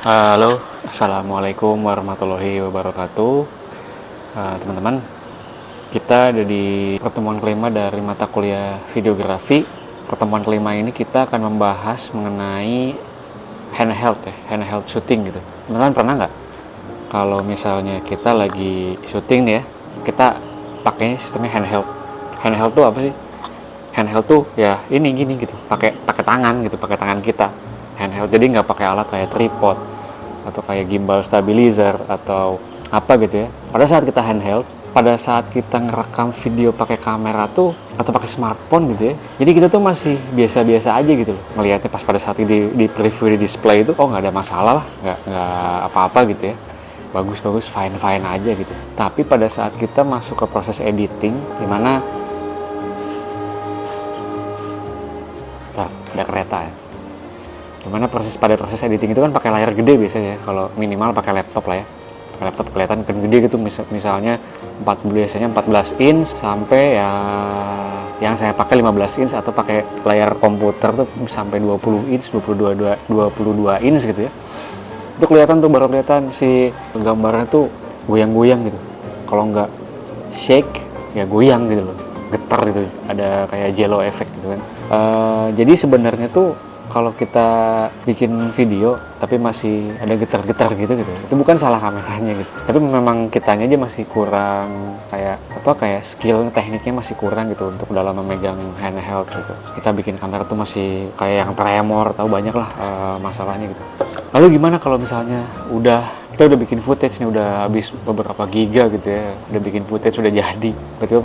Halo, assalamualaikum warahmatullahi wabarakatuh. Teman-teman, kita ada di pertemuan kelima dari mata kuliah videografi. Pertemuan kelima ini kita akan membahas mengenai handheld shooting gitu. Teman-teman pernah nggak kalau misalnya kita lagi shooting nih ya, kita pakainya sistemnya handheld. Handheld tuh apa sih? Handheld tuh ya ini gini gitu, pakai tangan gitu, pakai tangan kita. Handheld, jadi nggak pakai alat kayak tripod atau kayak gimbal stabilizer atau apa gitu ya. Pada saat kita handheld, pada saat kita ngerekam video pakai kamera tuh atau pakai smartphone gitu ya, jadi kita tuh masih biasa-biasa aja gitu loh ngelihatnya. Pas pada saat di preview di display itu, oh nggak ada masalah lah, nggak apa-apa gitu ya, bagus fine aja gitu. Tapi pada saat kita masuk ke proses editing, dimana ada kereta ya, dimana pada proses editing itu kan pakai layar gede biasanya ya. Kalau minimal pakai laptop lah ya, pakai laptop kelihatan kan gede gitu. Misalnya biasanya 14 inch sampai ya yang saya pakai 15 inch, atau pakai layar komputer tuh sampai 20 inch, 22 inch gitu ya. Itu kelihatan tuh, baru kelihatan si gambarnya tuh goyang-goyang gitu. Kalau nggak shake ya goyang gitu loh, getar gitu, ada kayak jello effect gitu kan. Jadi sebenarnya tuh kalau kita bikin video tapi masih ada getar-getar gitu, itu bukan salah kameranya gitu, tapi memang kitanya aja masih kurang kayak skill tekniknya masih kurang gitu untuk dalam memegang handheld gitu. Kita bikin kamera tuh masih kayak yang tremor, tahu banyak lah masalahnya gitu. Lalu gimana kalau misalnya kita udah bikin footage nih, udah habis beberapa giga gitu ya, udah bikin footage udah jadi, tiba-tiba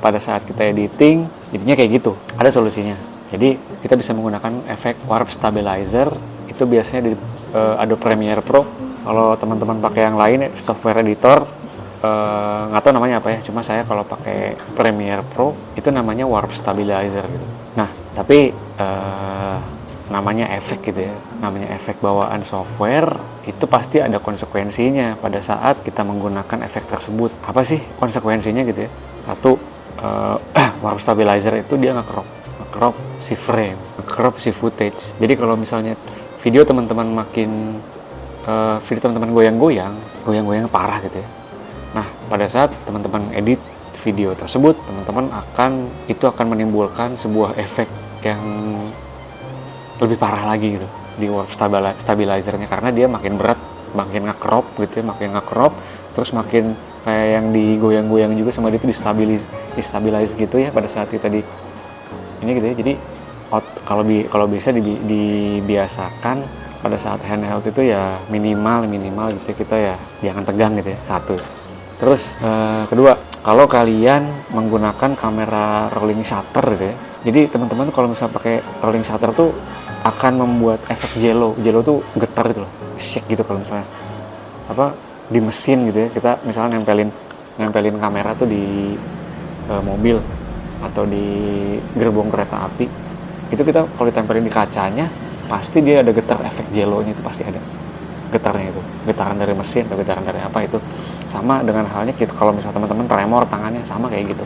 pada saat kita editing jadinya kayak gitu. Ada solusinya. Jadi kita bisa menggunakan efek warp stabilizer. Itu biasanya di Adobe Premiere Pro. Kalau teman-teman pakai yang lain, software editor, nggak tahu namanya apa ya. Cuma saya kalau pakai Premiere Pro itu namanya warp stabilizer gitu. Nah, tapi namanya efek gitu ya, namanya efek bawaan software, itu pasti ada konsekuensinya pada saat kita menggunakan efek tersebut. Apa sih konsekuensinya gitu ya? Satu, warp stabilizer itu dia nge-crop si frame, crop si footage. Jadi kalau misalnya video teman-teman goyang-goyang parah gitu ya. Nah, pada saat teman-teman edit video tersebut, teman-teman akan menimbulkan sebuah efek yang lebih parah lagi gitu di warp stabilizernya, karena dia makin berat, makin nge-crop gitu ya, terus makin kayak yang digoyang-goyang juga sama dia itu distabilize gitu ya pada saat kita ini gitu ya. Jadi kalau bisa dibiasakan pada saat handheld itu ya minimal gitu ya, kita ya jangan tegang gitu ya, satu. Terus kedua, kalau kalian menggunakan kamera rolling shutter gitu ya, jadi teman-teman kalau misalnya pakai rolling shutter tuh akan membuat efek jello tuh getar gitu loh, shake gitu. Kalau misalnya di mesin gitu ya, kita misalnya nempelin kamera tuh di mobil atau di gerbong kereta api, itu kita kalau ditempelin di kacanya pasti dia ada getar, efek jellonya itu pasti ada getarnya, itu getaran dari mesin atau getaran dari apa. Itu sama dengan halnya kita kalau misalnya teman-teman tremor tangannya, sama kayak gitu.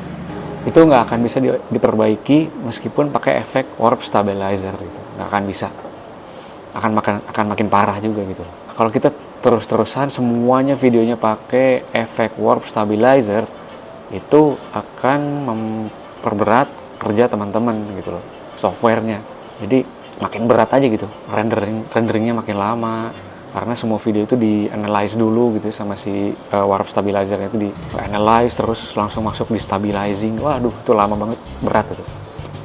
Itu nggak akan bisa diperbaiki meskipun pakai efek warp stabilizer gitu, nggak akan bisa, akan makin parah juga gitu. Kalau kita terus-terusan semuanya videonya pakai efek warp stabilizer, itu akan memperberat kerja teman-teman gitu loh, softwarenya. Jadi makin berat aja gitu, renderingnya makin lama, karena semua video itu di-analyze dulu gitu sama si warp stabilizer itu, di-analyze terus langsung masuk di stabilizing. Waduh, itu lama banget, berat itu.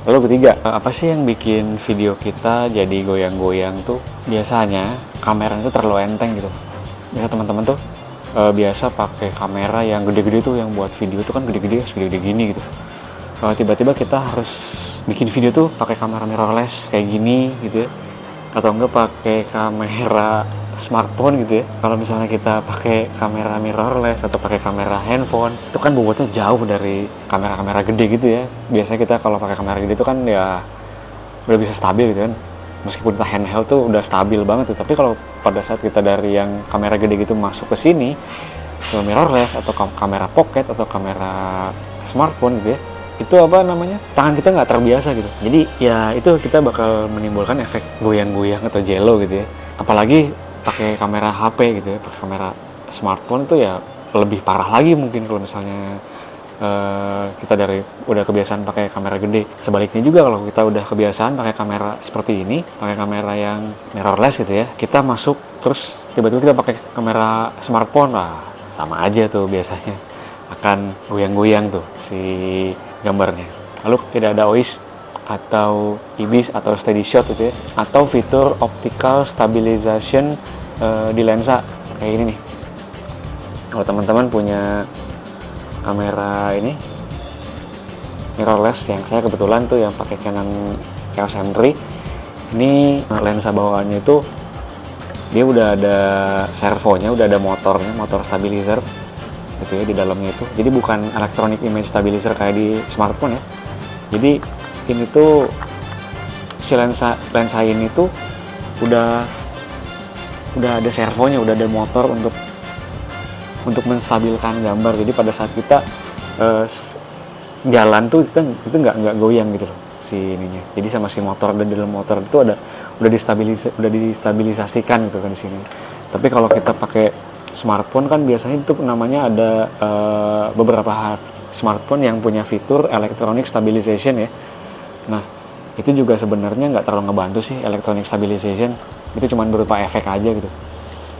Lalu ketiga, apa sih yang bikin video kita jadi goyang-goyang tuh? Biasanya kamera itu terlalu enteng gitu. Biasa teman-teman tuh biasa pakai kamera yang gede-gede tuh, yang buat video tuh kan segede-gede gini gitu. Kalau tiba-tiba kita harus bikin video tuh pakai kamera mirrorless kayak gini gitu ya, atau enggak pakai kamera smartphone gitu ya. Kalau misalnya kita pakai kamera mirrorless atau pakai kamera handphone, itu kan bobotnya jauh dari kamera-kamera gede gitu ya. Biasanya kita kalau pakai kamera gede itu kan ya udah bisa stabil gitu kan, meskipun kita handheld tuh udah stabil banget tuh. Tapi kalau pada saat kita dari yang kamera gede gitu masuk ke sini, ke mirrorless atau kamera pocket atau kamera smartphone gitu ya, itu tangan kita nggak terbiasa gitu. Jadi ya itu kita bakal menimbulkan efek goyang-goyang atau jello gitu ya. Apalagi pakai kamera HP gitu ya, pakai kamera smartphone itu ya lebih parah lagi mungkin kalau misalnya kita udah kebiasaan pakai kamera gede. Sebaliknya juga kalau kita udah kebiasaan pakai kamera seperti ini, pakai kamera yang mirrorless gitu ya, kita masuk terus tiba-tiba kita pakai kamera smartphone, sama aja tuh biasanya akan goyang-goyang tuh si gambarnya. Lalu tidak ada OIS atau IBIS atau steady shot gitu ya, atau fitur optical stabilization di lensa kayak ini nih. Kalau teman-teman punya kamera ini mirrorless, yang saya kebetulan tuh yang pakai Canon EOS M3, ini lensa bawaannya itu dia udah ada servonya, udah ada motor stabilizer gitu ya di dalamnya itu. Jadi bukan electronic image stabilizer kayak di smartphone ya. Jadi ini tuh si lensa ini tuh udah ada servonya, udah ada motor untuk menstabilkan gambar. Jadi pada saat kita jalan tuh itu nggak goyang gitu loh si ininya. Jadi sama si motor dan di dalam motor itu udah distabilisasikan gitu kan di sini. Tapi kalau kita pakai smartphone kan biasanya itu namanya ada beberapa smartphone yang punya fitur electronic stabilization ya. Nah itu juga sebenarnya nggak terlalu ngebantu sih electronic stabilization. Itu cuma berupa efek aja gitu.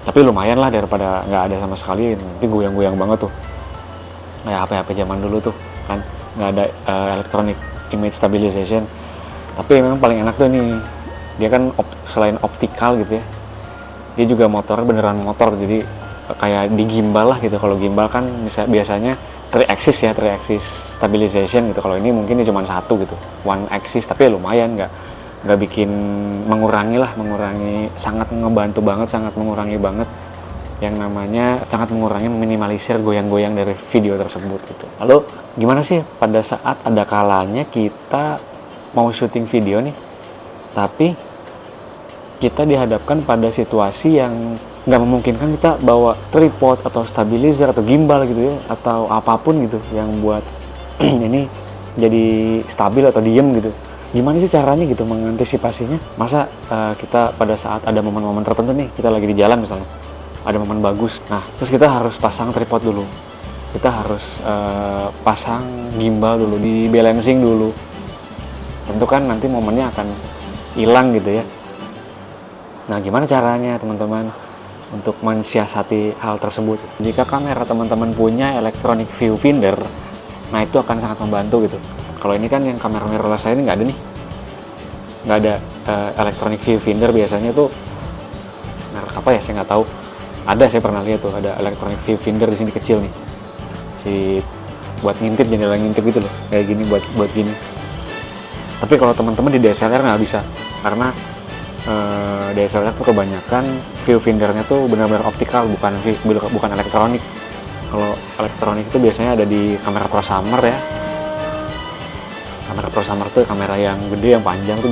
Tapi lumayan lah daripada nggak ada sama sekali, nanti goyang-goyang banget tuh kayak HP-HP zaman dulu tuh kan, nggak ada electronic image stabilization. Tapi memang paling enak tuh nih, dia kan selain optikal gitu ya, dia juga motornya beneran motor, jadi kayak di gimbal lah gitu. Kalau gimbal kan biasanya 3 axis stabilization gitu. Kalau ini mungkin dia cuma satu gitu, 1 axis, tapi lumayan nggak bikin mengurangi, sangat ngebantu banget, sangat mengurangi banget yang namanya, sangat mengurangi, meminimalisir goyang-goyang dari video tersebut gitu. Lalu gimana sih pada saat ada kalanya kita mau syuting video nih, tapi kita dihadapkan pada situasi yang nggak memungkinkan kita bawa tripod atau stabilizer atau gimbal gitu ya, atau apapun gitu yang buat ini jadi stabil atau diem gitu. Gimana sih caranya gitu mengantisipasinya? Masa kita pada saat ada momen-momen tertentu nih, kita lagi di jalan misalnya, ada momen bagus, nah terus kita harus pasang tripod dulu, kita harus pasang gimbal dulu, di balancing dulu, tentu kan nanti momennya akan hilang gitu ya. Nah gimana caranya teman-teman untuk mensiasati hal tersebut? Jika kamera teman-teman punya electronic viewfinder, nah itu akan sangat membantu gitu. Kalau ini kan yang kamera mirrorless saya ini nggak ada nih, nggak ada electronic viewfinder. Biasanya tuh merek apa ya saya nggak tahu. Ada, saya pernah lihat tuh ada electronic viewfinder di sini kecil nih, si buat ngintip, jendela ngintip gitu loh, kayak gini buat gini. Tapi kalau teman-teman di DSLR nggak bisa, karena DSLR tuh kebanyakan viewfindernya tuh benar-benar optikal, bukan elektronik. Kalau elektronik itu biasanya ada di kamera prosumer ya. Kamera prosumer tuh kamera yang gede, yang panjang tuh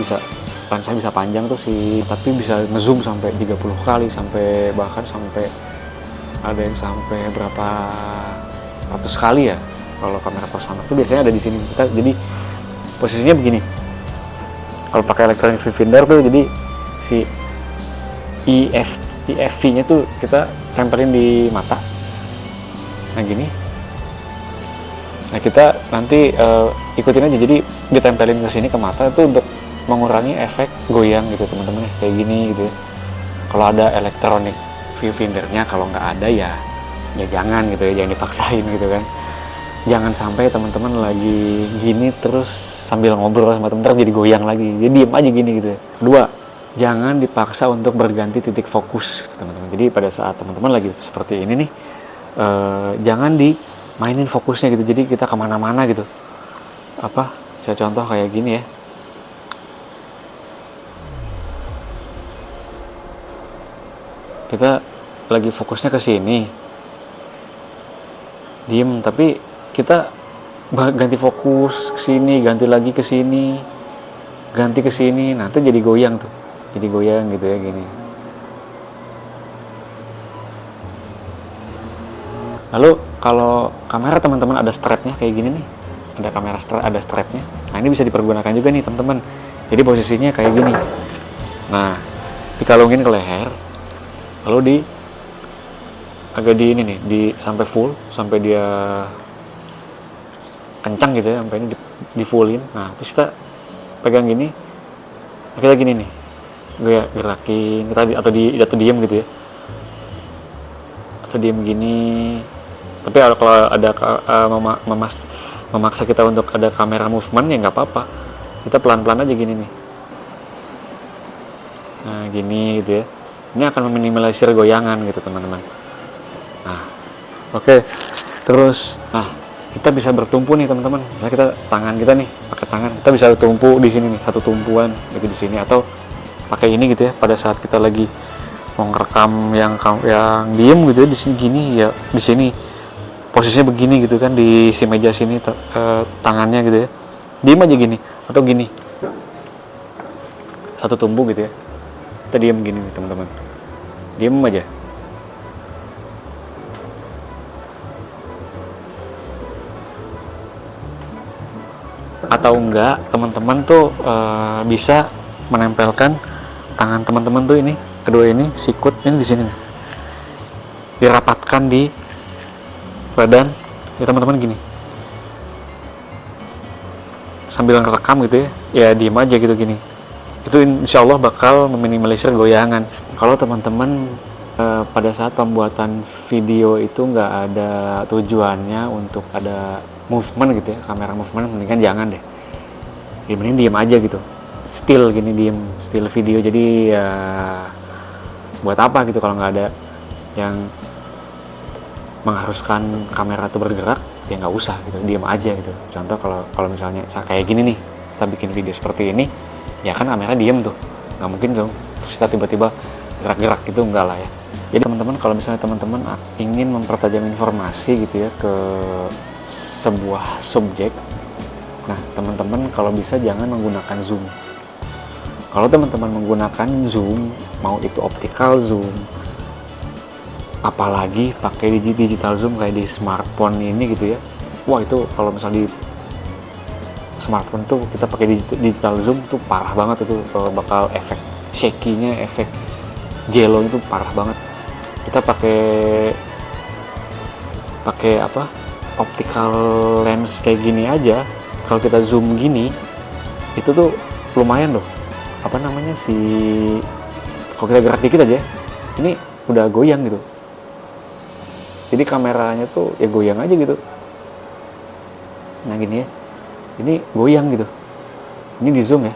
lensanya bisa panjang tuh tapi bisa ngezoom sampai 30 kali, bahkan sampai ada yang sampai berapa ratus kali ya. Kalau kamera prosumer tuh biasanya ada di sini. Jadi posisinya begini. Kalau pakai electronic viewfinder tuh jadi si EFV-nya tuh kita tempelin di mata. Nah gini. Nah kita nanti ikutin aja, jadi ditempelin ke sini ke mata itu untuk mengurangi efek goyang gitu teman-teman, kayak gini gitu ya. Kalau ada electronic viewfindernya, kalau nggak ada ya jangan gitu ya, jangan dipaksain gitu kan. Jangan sampai teman-teman lagi gini terus sambil ngobrol sama teman-teman jadi goyang lagi, jadi diem aja gini gitu ya. Kedua, jangan dipaksa untuk berganti titik fokus gitu, teman-teman. Jadi pada saat teman-teman lagi seperti ini nih, jangan mainin fokusnya gitu, jadi kita kemana-mana gitu. Saya contoh kayak gini ya, kita lagi fokusnya ke sini, diem, tapi kita ganti fokus ke sini, ganti lagi ke sini, ganti ke sini, nanti jadi goyang tuh, jadi goyang gitu ya gini. Lalu kalau kamera teman-teman ada strapnya kayak gini nih, ada strapnya. Nah ini bisa dipergunakan juga nih teman-teman. Jadi posisinya kayak gini. Nah dikalungin ke leher, lalu agak di ini nih, sampai full, sampai dia kencang gitu ya, sampai ini di fullin. Nah terus kita pegang gini, kita gini nih, gue gerakin atau diam gitu ya, atau diam gini. Tapi kalau ada memaksa kita untuk ada kamera movement ya nggak apa-apa, kita pelan-pelan aja gini nih. Nah gini gitu ya, ini akan meminimalisir goyangan gitu teman-teman. Nah oke. Terus kita bisa bertumpu nih teman-teman. Nah kita tangan kita nih, pakai tangan kita bisa tumpu di sini nih, satu tumpuan gitu di sini, atau pakai ini gitu ya pada saat kita lagi mau ngerekam yang diem gitu ya, di sini gini ya, di sini posisinya begini gitu kan, di si meja sini tangannya gitu ya, diem aja gini atau gini, satu tumpu gitu ya, kita diem gini nih teman-teman, diem aja. Atau enggak teman-teman tuh bisa menempelkan tangan teman-teman tuh ini, kedua ini sikut ini di sini nih, dirapatkan di badan ya teman-teman gini, sambil ngerekam gitu ya diem aja gitu gini. Itu insya Allah bakal meminimalisir goyangan. Kalau teman-teman pada saat pembuatan video itu nggak ada tujuannya untuk ada movement gitu ya, kamera movement, mendingan jangan deh, ya mending diem aja gitu, still gini, diem still video. Jadi ya buat apa gitu kalau nggak ada yang mengharuskan kamera itu bergerak, ya nggak usah gitu, diem aja gitu. Contoh kalau misalnya kayak gini nih, kita bikin video seperti ini ya kan kamera diem tuh, nggak mungkin dong terus kita tiba-tiba gerak-gerak gitu, enggak lah ya. Jadi teman-teman kalau misalnya teman-teman ingin mempertajam informasi gitu ya ke sebuah subjek, nah teman-teman kalau bisa jangan menggunakan zoom. Kalau teman-teman menggunakan zoom, mau itu optical zoom, apalagi pakai digital zoom kayak di smartphone ini gitu ya, wah itu kalau misalnya di smartphone tuh kita pakai digital zoom tuh parah banget, itu bakal efek shaky-nya, efek jello itu parah banget. Kita pakai apa, optical lens kayak gini aja, kalau kita zoom gini itu tuh lumayan loh, apa namanya kalau kita gerak dikit aja ini udah goyang gitu. Jadi kameranya tuh ya goyang aja gitu. Nah gini ya, ini goyang gitu, ini di zoom ya.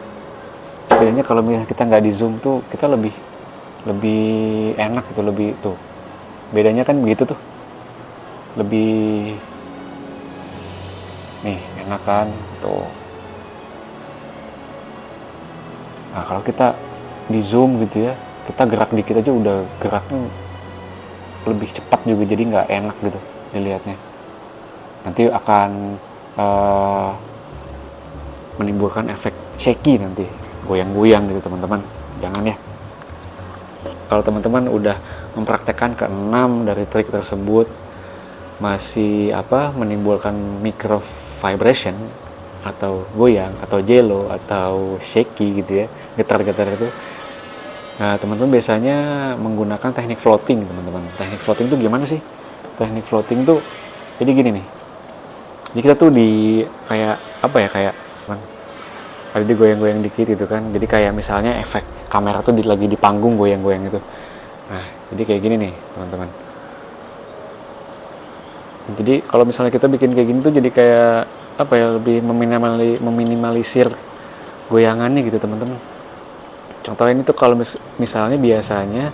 Bedanya kalau misalnya kita nggak di zoom tuh kita lebih enak gitu, lebih tuh bedanya kan begitu tuh, lebih nih enak kan tuh. Nah kalau kita di zoom gitu ya, kita gerak dikit aja udah geraknya lebih cepat juga, jadi nggak enak gitu dilihatnya, nanti akan menimbulkan efek shaky, nanti goyang-goyang gitu teman-teman. Jangan ya. Kalau teman-teman udah mempraktekkan ke-6 dari trik tersebut masih menimbulkan micro vibration atau goyang atau jello atau shaky gitu ya, getar-getar itu, nah teman-teman biasanya menggunakan teknik floating teman-teman. Teknik floating itu gimana sih? Teknik floating tuh jadi gini nih, jadi kita tuh kayak ada digoyang-goyang dikit gitu kan, jadi kayak misalnya efek kamera tuh lagi di panggung goyang-goyang gitu. Nah jadi kayak gini nih teman-teman. Jadi kalau misalnya kita bikin kayak gini tuh jadi kayak lebih meminimalisir goyangannya gitu teman-teman. Contoh ini tuh kalau misalnya biasanya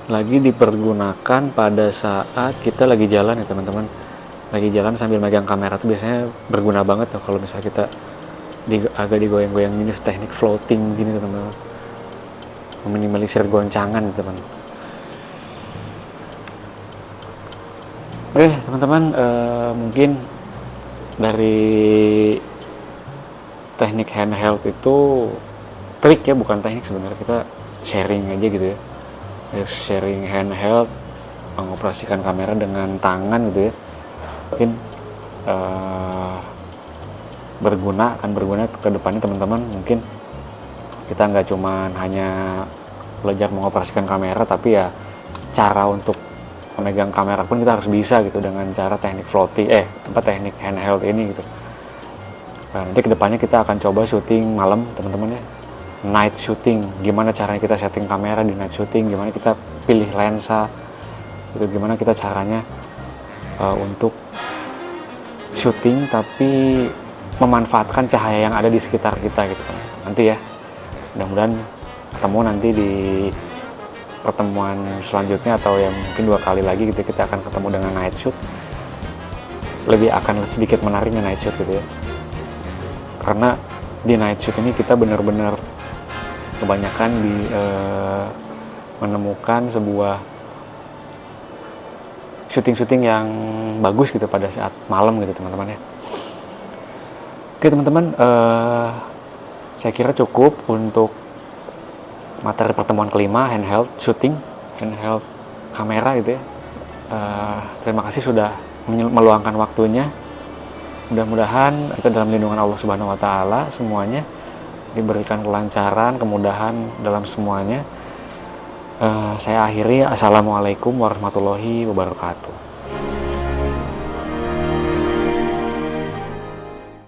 lagi dipergunakan pada saat kita lagi jalan ya teman-teman, lagi jalan sambil megang kamera tuh biasanya berguna banget tuh kalau misalnya kita agak digoyang-goyang ini, teknik floating gini teman-teman, meminimalisir goncangan teman. Oke teman-teman, mungkin dari teknik handheld itu trik ya, bukan teknik sebenarnya, kita sharing aja gitu ya, sharing handheld, mengoperasikan kamera dengan tangan gitu ya, mungkin akan berguna ke depannya teman-teman. Mungkin kita nggak cuman hanya belajar mengoperasikan kamera, tapi ya cara untuk memegang kamera pun kita harus bisa gitu dengan cara teknik floating, teknik handheld ini gitu. Nah, nanti kedepannya kita akan coba syuting malam teman-teman ya, night shooting. Gimana caranya kita setting kamera di night shooting, gimana kita pilih lensa, gitu, gimana kita caranya untuk syuting tapi memanfaatkan cahaya yang ada di sekitar kita gitu kan. Nanti ya, mudah-mudahan ketemu nanti di pertemuan selanjutnya, atau yang mungkin 2 kali lagi gitu kita akan ketemu dengan night shoot. Lebih akan sedikit menariknya night shoot gitu ya, karena di night shoot ini kita benar-benar kebanyakan menemukan sebuah syuting-syuting yang bagus gitu pada saat malam gitu teman-teman ya. Oke teman-teman, saya kira cukup untuk materi pertemuan kelima, handheld shooting, handheld kamera gitu ya. Terima kasih sudah meluangkan waktunya. Mudah-mudahan kita dalam lindungan Allah Subhanahu wa taala semuanya, diberikan kelancaran, kemudahan dalam semuanya. Saya akhiri, assalamualaikum warahmatullahi wabarakatuh.